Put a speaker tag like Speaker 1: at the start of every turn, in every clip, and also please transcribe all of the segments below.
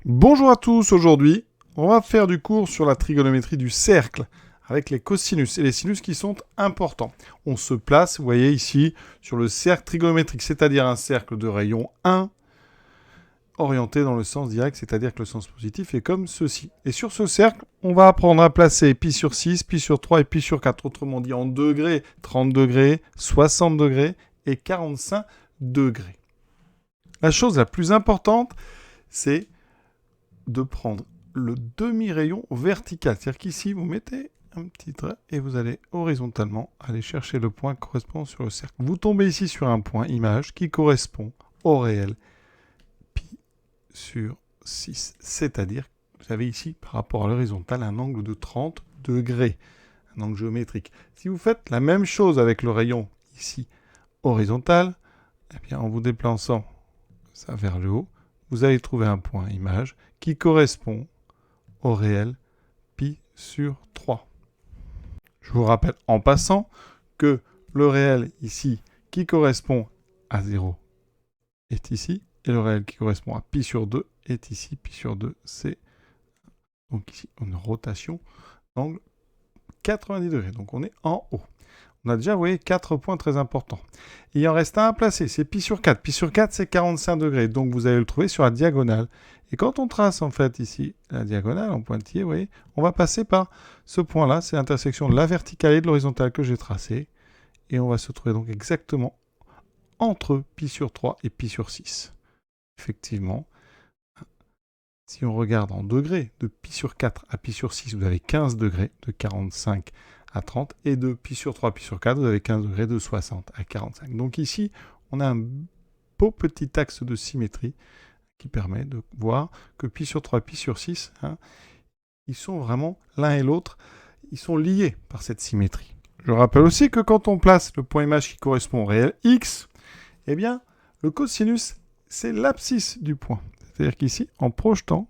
Speaker 1: Bonjour à tous, aujourd'hui, on va faire du cours sur la trigonométrie du cercle, avec les cosinus et les sinus qui sont importants. On se place, vous voyez ici, sur le cercle trigonométrique, c'est-à-dire un cercle de rayon 1, orienté dans le sens direct, c'est-à-dire que le sens positif est comme ceci. Et sur ce cercle, on va apprendre à placer pi sur 6, pi sur 3 et pi sur 4, autrement dit en degrés, 30 degrés, 60 degrés et 45 degrés. La chose la plus importante, c'est de prendre le demi-rayon vertical. C'est-à-dire qu'ici, vous mettez un petit trait et vous allez horizontalement aller chercher le point correspondant sur le cercle. Vous tombez ici sur un point image qui correspond au réel pi sur 6. C'est-à-dire, vous avez ici, par rapport à l'horizontale, un angle de 30 degrés, un angle géométrique. Si vous faites la même chose avec le rayon ici horizontal, eh bien, en vous déplaçant ça vers le haut, vous allez trouver un point image qui correspond au réel pi sur 3. Je vous rappelle en passant que le réel ici qui correspond à 0 est ici, et le réel qui correspond à pi sur 2 est ici. Pi sur 2, c'est donc ici une rotation d'angle 90 degrés. Donc on est en haut. On a déjà, vous voyez, 4 points très importants. Il en reste un à placer, c'est pi sur 4. Pi sur 4, c'est 45 degrés. Donc vous allez le trouver sur la diagonale. Et quand on trace, en fait, ici, la diagonale en pointillé, vous voyez, on va passer par ce point-là. C'est l'intersection de la verticale et de l'horizontale que j'ai tracée. Et on va se trouver donc exactement entre pi sur 3 et pi sur 6. Effectivement, si on regarde en degrés, de pi sur 4 à pi sur 6, vous avez 15 degrés, de 45 à 30, et de pi sur 3 à pi sur 4, vous avez 15 degrés, de 60 à 45. Donc ici, on a un beau petit axe de symétrie qui permet de voir que pi sur 3 et pi sur 6, ils sont vraiment l'un et l'autre, ils sont liés par cette symétrie. Je rappelle aussi que quand on place le point image qui correspond au réel x, eh bien, le cosinus, c'est l'abscisse du point. C'est-à-dire qu'ici, en projetant,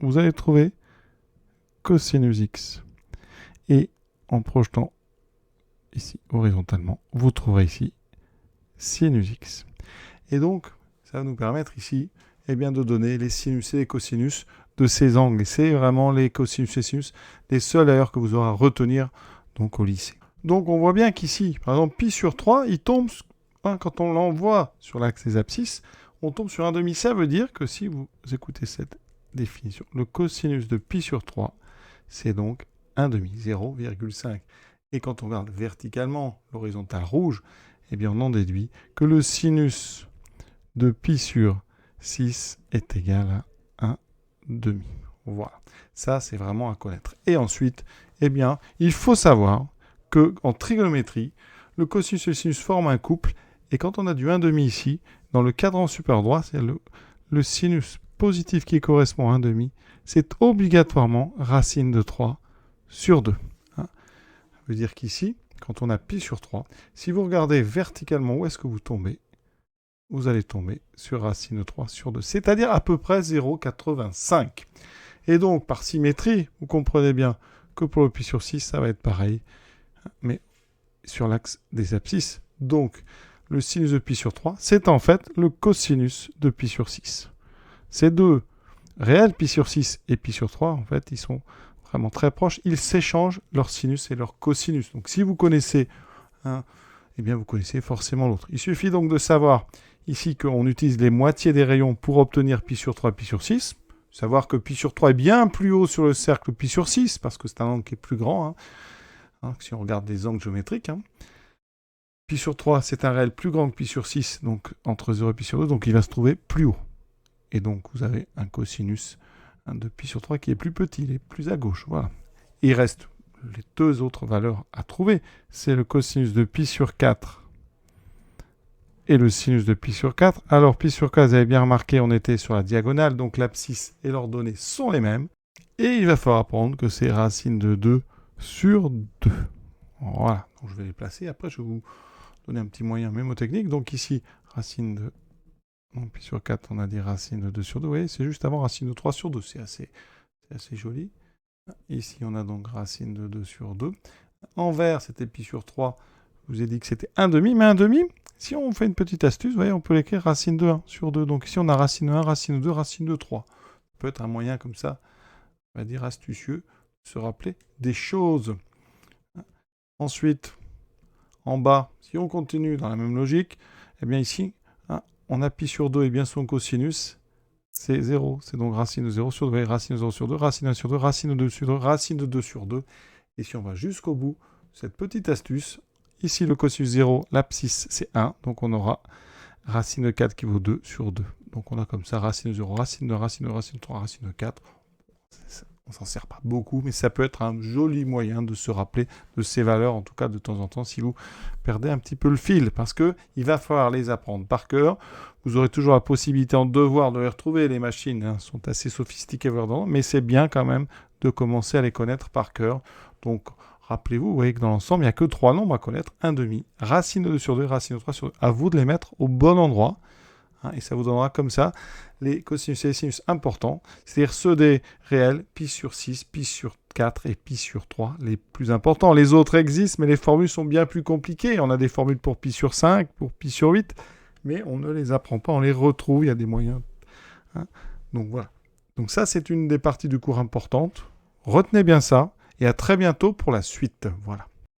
Speaker 1: vous allez trouver cosinus x. Et en projetant ici horizontalement, vous trouverez ici sinus x. Et donc, ça va nous permettre ici de donner les sinus et les cosinus de ces angles. Et c'est vraiment les cosinus et sinus, les seuls d'ailleurs que vous aurez à retenir donc, au lycée. Donc on voit bien qu'ici, par exemple, pi sur 3, il tombe, quand on l'envoie sur l'axe des abscisses, on tombe sur 1,5. Ça veut dire que si vous écoutez cette définition, le cosinus de pi sur 3, c'est donc 1,5, 0,5. Et quand on regarde verticalement l'horizontale rouge, eh bien on en déduit que le sinus de pi sur 6 est égal à 1,5. Voilà. Ça, c'est vraiment à connaître. Et ensuite, eh bien, il faut savoir qu'en trigonométrie, le cosinus et le sinus forment un couple. Et quand on a du 1,5 ici, dans le cadran supérieur droit, c'est le sinus positif qui correspond à 1,5, c'est obligatoirement racine de 3 sur 2. Ça veut dire qu'ici, quand on a pi sur 3, si vous regardez verticalement où est-ce que vous tombez, vous allez tomber sur racine de 3 sur 2, c'est-à-dire à peu près 0,85. Et donc, par symétrie, vous comprenez bien que pour le pi sur 6, ça va être pareil, mais sur l'axe des abscisses. Donc, le sinus de pi sur 3, c'est en fait le cosinus de pi sur 6. Ces deux réels, pi sur 6 et pi sur 3, en fait, ils sont vraiment très proches. Ils s'échangent leur sinus et leur cosinus. Donc, si vous connaissez un, eh bien, vous connaissez forcément l'autre. Il suffit donc de savoir ici qu'on utilise les moitiés des rayons pour obtenir pi sur 3 et pi sur 6. Savoir que pi sur 3 est bien plus haut sur le cercle que pi sur 6, parce que c'est un angle qui est plus grand, si on regarde des angles géométriques. Pi sur 3, c'est un réel plus grand que pi sur 6, donc entre 0 et pi sur 2, donc il va se trouver plus haut. Et donc, vous avez un cosinus de pi sur 3 qui est plus petit, il est plus à gauche. Voilà. Et il reste les deux autres valeurs à trouver. C'est le cosinus de pi sur 4 et le sinus de pi sur 4. Alors, pi sur 4, vous avez bien remarqué, on était sur la diagonale, donc l'abscisse et l'ordonnée sont les mêmes. Et il va falloir apprendre que c'est racine de 2 sur 2. Voilà, donc je vais les placer. Après, je vais vous donner un petit moyen mémotechnique. Donc ici, racine de... Donc, pi sur 4, on a dit racine de 2 sur 2. Vous voyez, c'est juste avant racine de 3 sur 2. C'est assez joli. Ici, on a donc racine de 2 sur 2. En vert, c'était pi sur 3. Je vous ai dit que c'était 1,5. Mais 1,5, si on fait une petite astuce, vous voyez, on peut l'écrire racine de 1 sur 2. Donc ici, on a racine de 1, racine de 2, racine de 3. peut être un moyen comme ça, on va dire astucieux, de se rappeler des choses. Ensuite, en bas, si on continue dans la même logique, eh bien ici, on appuie sur 2 et bien son cosinus, c'est 0. C'est donc racine de 0 sur 2, racine de 0 sur 2, racine de 1 sur 2, racine de 2 sur 2, racine de 2 sur 2. Et si on va jusqu'au bout, cette petite astuce, ici le cosinus 0, l'abscisse c'est 1, donc on aura racine de 4 qui vaut 2 sur 2. Donc on a comme ça racine de 0, racine de racine de racine de 3, racine de 4. On s'en sert pas beaucoup, mais ça peut être un joli moyen de se rappeler de ces valeurs, en tout cas de temps en temps, si vous perdez un petit peu le fil, parce que il va falloir les apprendre par cœur. Vous aurez toujours la possibilité en devoir de les retrouver. Les machines sont assez sophistiquées, mais c'est bien quand même de commencer à les connaître par cœur. Donc, rappelez-vous, vous voyez que dans l'ensemble, il n'y a que 3 nombres à connaître. 1 demi, racine de 2 sur 2, racine de 3 sur 2. À vous de les mettre au bon endroit. Et ça vous donnera comme ça les cosinus et les sinus importants, c'est-à-dire ceux des réels, pi sur 6, pi sur 4 et pi sur 3, les plus importants. Les autres existent, mais les formules sont bien plus compliquées. On a des formules pour pi sur 5, pour pi sur 8, mais on ne les apprend pas, on les retrouve, il y a des moyens. Donc voilà. Donc ça, c'est une des parties du cours importantes. Retenez bien ça, et à très bientôt pour la suite. Voilà.